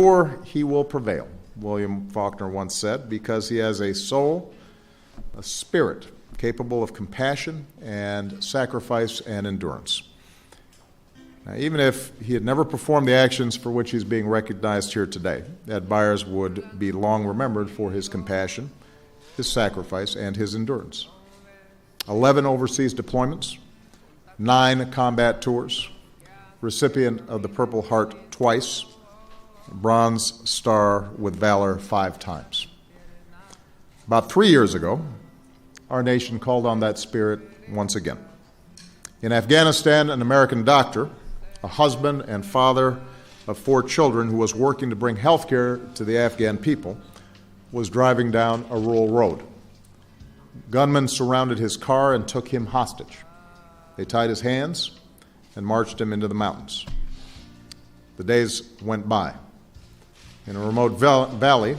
Or he will prevail, William Faulkner once said, because he has a soul, a spirit capable of compassion and sacrifice and endurance. Now, even if he had never performed the actions for which he's being recognized here today, Ed Byers would be long remembered for his compassion, his sacrifice, and his endurance. 11 overseas deployments, 9 combat tours, recipient of the Purple Heart twice, Bronze Star with Valor 5 times. About 3 years ago, our nation called on that spirit once again. In Afghanistan, an American doctor, a husband and father of 4 children who was working to bring health care to the Afghan people, was driving down a rural road. Gunmen surrounded his car and took him hostage. They tied his hands and marched him into the mountains. The days went by. In a remote valley,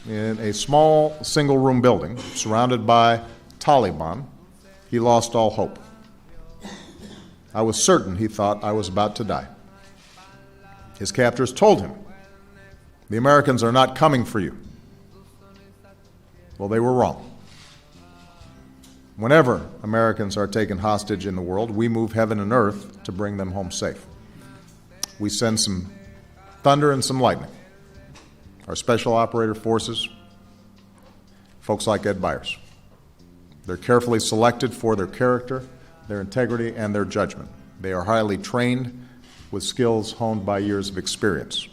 in a small single-room building surrounded by Taliban, he lost all hope. I was certain he thought I was about to die. His captors told him, "The Americans are not coming for you." Well, they were wrong. Whenever Americans are taken hostage in the world, we move heaven and earth to bring them home safe. We send some thunder and some lightning. Our special operator forces, folks like Ed Byers. They're carefully selected for their character, their integrity, and their judgment. They are highly trained with skills honed by years of experience.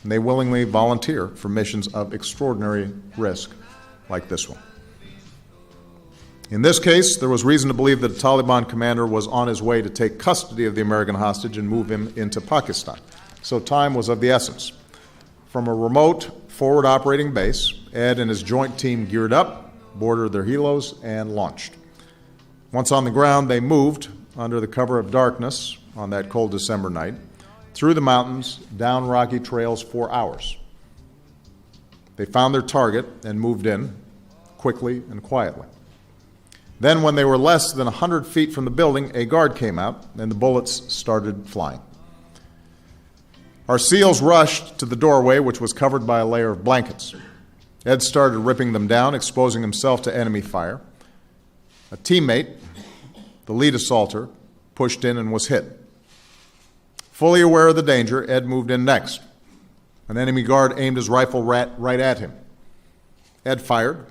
And they willingly volunteer for missions of extraordinary risk like this one. In this case, there was reason to believe that a Taliban commander was on his way to take custody of the American hostage and move him into Pakistan. So time was of the essence. From a remote forward operating base, Ed and his joint team geared up, boarded their helos, and launched. Once on the ground, they moved under the cover of darkness on that cold December night, through the mountains, down rocky trails for hours. They found their target and moved in quickly and quietly. Then, when they were less than 100 feet from the building, a guard came out, and the bullets started flying. Our SEALs rushed to the doorway, which was covered by a layer of blankets. Ed started ripping them down, exposing himself to enemy fire. A teammate, the lead assaulter, pushed in and was hit. Fully aware of the danger, Ed moved in next. An enemy guard aimed his rifle right at him. Ed fired,